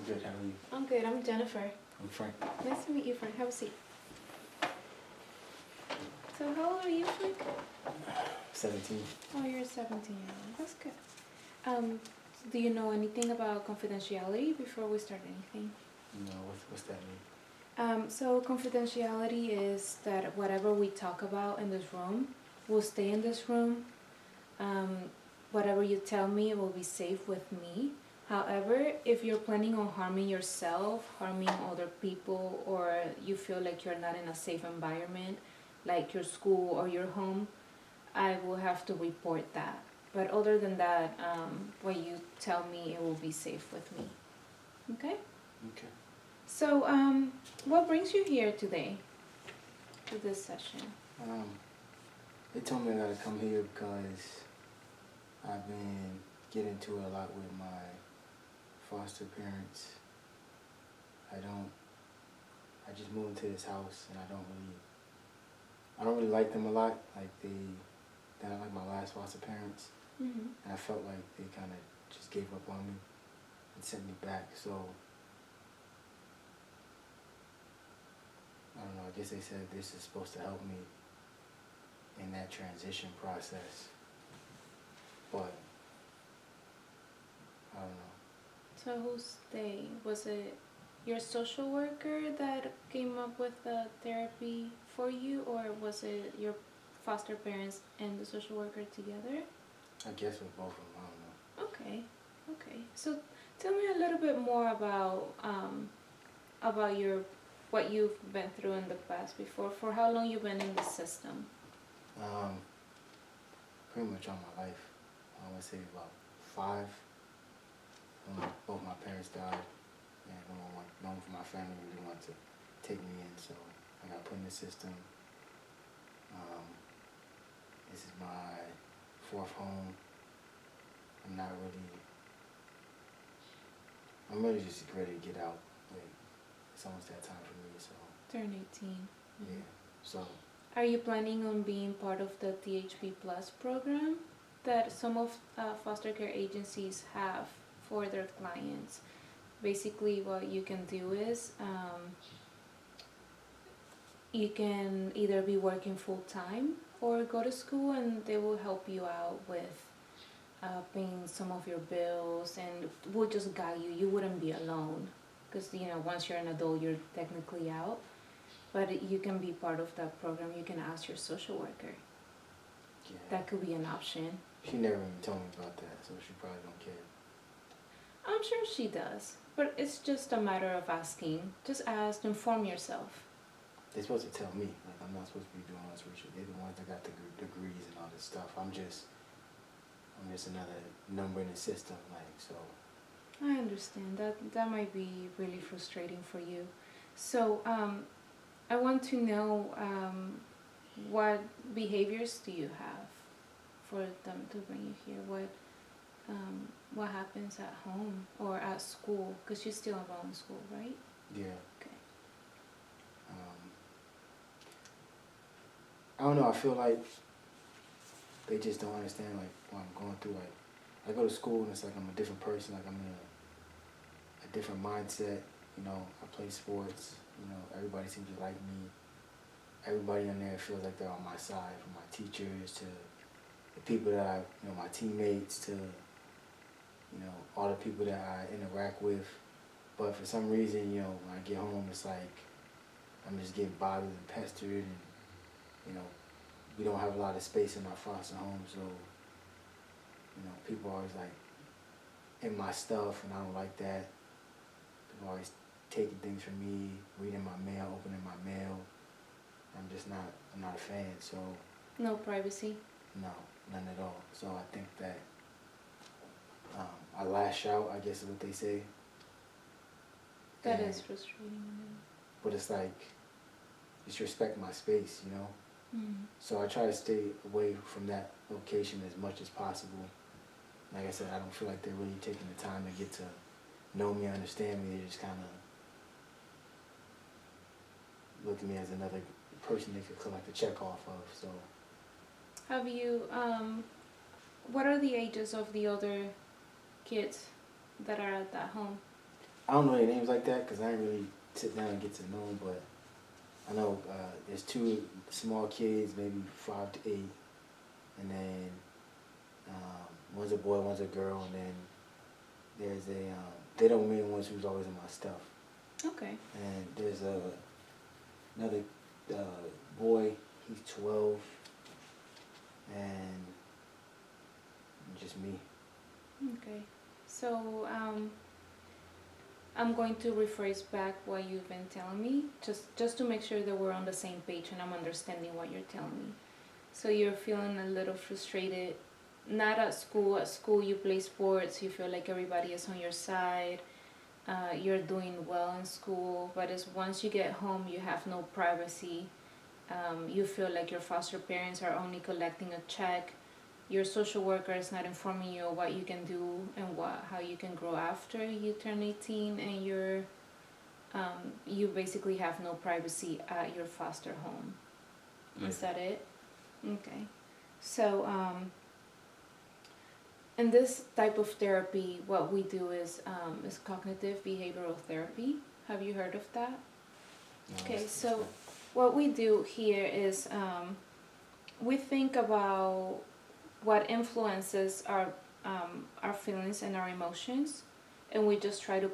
I'm good. How are you? I'm good. I'm Jennifer. I'm Frank. Nice to meet you, Frank. Have a seat. So how old are you, Frank? 17. Oh, you're 17-year-old. That's good. Do you know anything about confidentiality before we start anything? No, what's that mean? So confidentiality is that whatever we talk about in this room will stay in this room. Whatever you tell me will be safe with me. However, if you're planning on harming yourself, harming other people, or you feel like you're not in a safe environment, like your school or your home, I will have to report that. But other than that, what you tell me, it will be safe with me. Okay? Okay. So, what brings you here today to this session? They told me I gotta come here because I've been getting into it a lot with my foster parents. I just moved into this house and I don't really like them a lot. Like they're not like my last foster parents. Mm-hmm. And I felt like they kind of just gave up on me and sent me back. So, I don't know, I guess they said this is supposed to help me in that transition process. But, I don't know. So who's they? Was it your social worker that came up with the therapy for you, or was it your foster parents and the social worker together? I guess with both of them, I don't know. Okay. So tell me a little bit more about what you've been through in the past before. For how long you've been in the system? Pretty much all my life. I would say about 5. Both my parents died, and no one from my family really wanted to take me in, so I got put in the system. This is my 4th home. I'm really just ready to get out. Like, it's almost that time for me, so. Turn 18. Yeah, so. Are you planning on being part of the THP Plus program that some of foster care agencies have for their clients? Basically, what you can do is you can either be working full-time or go to school, and they will help you out with paying some of your bills, and will just guide you. You wouldn't be alone because, once you're an adult, you're technically out. But you can be part of that program. You can ask your social worker. Yeah. That could be an option. She never even told me about that, so she probably don't care. I'm sure she does, but it's just a matter of asking. Just ask, inform yourself. They're supposed to tell me. Like, I'm not supposed to be doing all this research. They're the ones that got the degrees and all this stuff. I'm just another number in the system, like, so. I understand. That might be really frustrating for you. So, I want to know what behaviors do you have for them to bring you here? What happens at home or at school? Because you're still involved in school, right? Yeah. Okay. I don't know, I feel like they just don't understand, like, what I'm going through. Like, I go to school and it's like I'm a different person, like I'm in a different mindset. I play sports, everybody seems to like me. Everybody in there feels like they're on my side, from my teachers to the people that my teammates to, all the people that I interact with. But for some reason, when I get home, it's like I'm just getting bothered and pestered, and, we don't have a lot of space in our foster home, so, people are always like in my stuff, and I don't like that. People always taking things from me, reading my mail, opening my mail. I'm not a fan, so. No privacy? No, none at all. So I think that I lash out, I guess is what they say. That is frustrating. But it's like, just respect my space, Mm-hmm. So I try to stay away from that location as much as possible. Like I said, I don't feel like they're really taking the time to get to know me, understand me. They just kind of look at me as another person they could collect a check off of, so. Have you, what are the ages of the other kids that are at that home? I don't know their names like that because I didn't really sit down and get to know them, but I know there's two small kids, maybe 5 to 8, and then one's a boy, one's a girl, and then there's they don't mean ones who's always in my stuff. Okay. And there's another boy, he's 12, and just me. Okay. So I'm going to rephrase back what you've been telling me, just to make sure that we're on the same page and I'm understanding what you're telling me. So you're feeling a little frustrated, not at school. At school you play sports, you feel like everybody is on your side, you're doing well in school, but it's once you get home you have no privacy. You feel like your foster parents are only collecting a check. Your social worker is not informing you of what you can do and how you can grow after you turn 18, and you basically have no privacy at your foster home. Is that it? Okay. So in this type of therapy, what we do is cognitive behavioral therapy. Have you heard of that? No, Okay, so what we do here is we think about what influences our feelings and our emotions, and we just try to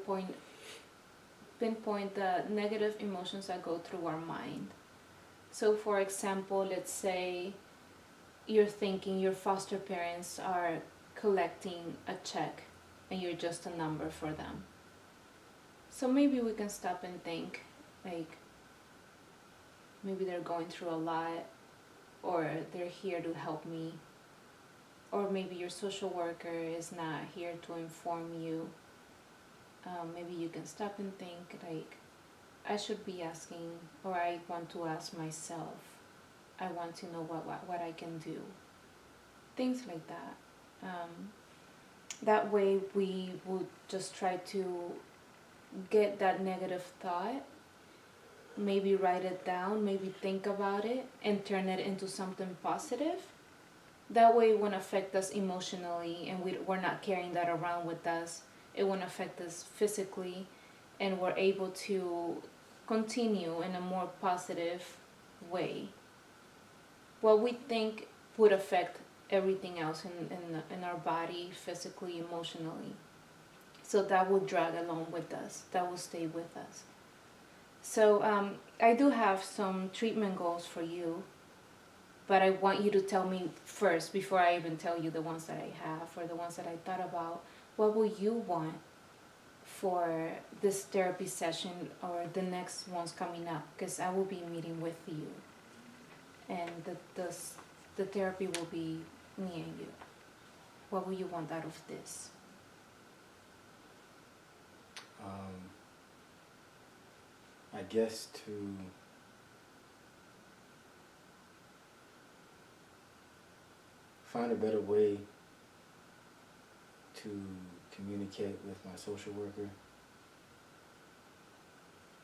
pinpoint the negative emotions that go through our mind. So for example, let's say you're thinking your foster parents are collecting a check and you're just a number for them. So maybe we can stop and think, like, maybe they're going through a lot, or they're here to help me, or maybe your social worker is not here to inform you. Maybe you can stop and think, like, I should be asking, or I want to ask myself. I want to know what I can do. Things like that. That way we would just try to get that negative thought, maybe write it down, maybe think about it, and turn it into something positive. That way it won't affect us emotionally, and we're not carrying that around with us. It won't affect us physically, and we're able to continue in a more positive way. What we think would affect everything else in our body, physically, emotionally. So that will drag along with us, that will stay with us. So I do have some treatment goals for you, but I want you to tell me first, before I even tell you the ones that I have or the ones that I thought about, what will you want for this therapy session or the next ones coming up? Because I will be meeting with you, and the therapy will be me and you. What will you want out of this? I guess to find a better way to communicate with my social worker.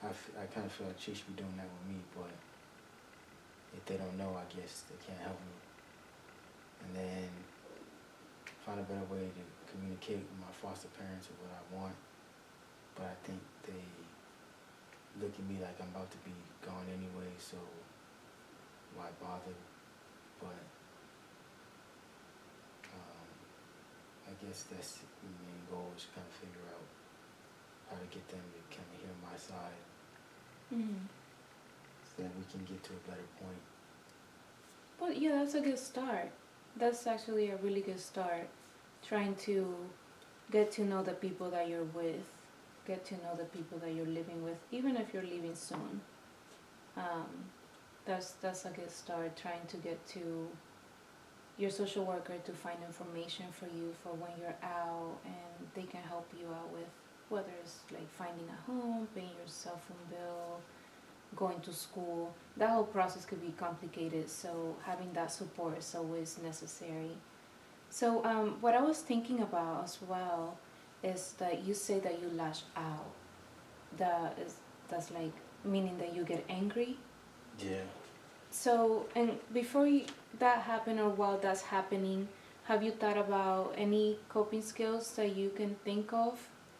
I kind of feel like she should be doing that with me, but if they don't know, I guess they can't help me. And then find a better way to communicate with my foster parents of what I want. But I think they look at me like I'm about to be gone anyway, so why bother? But I guess that's the main goal, is to kind of figure out how to get them to kind of hear my side, so that we can get to a better point. Well, yeah, that's a good start. That's actually a really good start. Trying to get to know the people that you're with, get to know the people that you're living with, even if you're leaving soon. That's a good start. Trying to get to your social worker to find information for you for when you're out, and they can help you out with whether it's like finding a home, paying your cell phone bill, going to school. That whole process could be complicated, so having that support is always necessary. So what I was thinking about as well is that you say that you lash out. That's like meaning that you get angry. Yeah. So, and before that happened, or while that's happening, have you thought about any coping skills that you can think of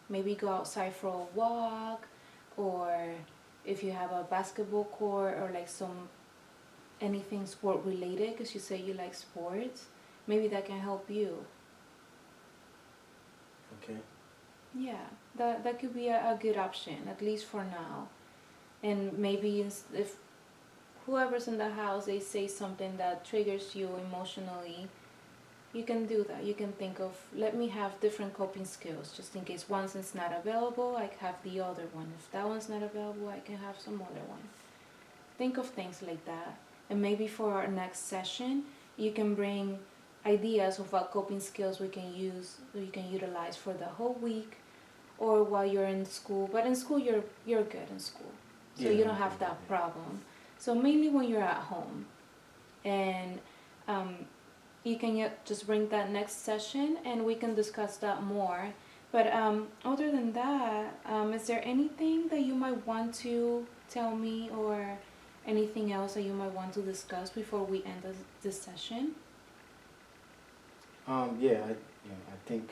maybe go outside for a walk, or if you have a basketball court or like anything sport related, because you say you like sports, maybe that can help you. Okay. Yeah, that could be a good option, at least for now. And maybe if whoever's in the house, they say something that triggers you emotionally, you can do that. You can think of, let me have different coping skills, just in case one is not available, I have the other one. If that one's not available, I can have some other one. Think of things like that. And maybe for our next session, you can bring ideas of what coping skills we can utilize for the whole week, or while you're in school. But in school, you're good in school, so you don't have that problem. So mainly when you're at home, and you can just bring that next session, and we can discuss that more. But other than that, is there anything that you might want to tell me, or anything else that you might want to discuss before we end this session? Yeah, I think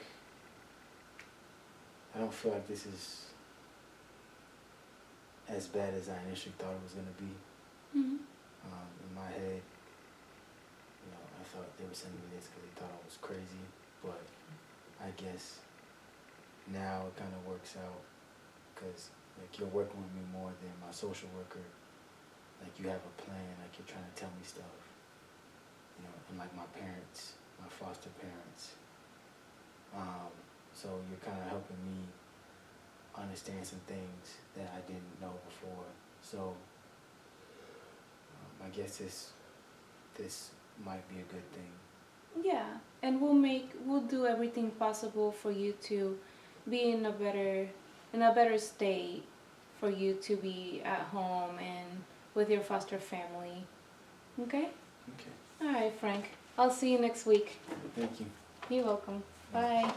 I don't feel like this is as bad as I initially thought it was gonna be. Mm-hmm. In my head, I thought they were sending me this because they thought I was crazy, but I guess now it kind of works out because like you're working with me more than my social worker. Like you have a plan, like you're trying to tell me stuff, and like my parents, my foster parents. So you're kind of helping me understand some things that I didn't know before. So I guess this might be a good thing. Yeah, and we'll do everything possible for you to be in a better state, for you to be at home and with your foster family. Okay? Okay. All right, Frank. I'll see you next week. Thank you. You're welcome. Bye.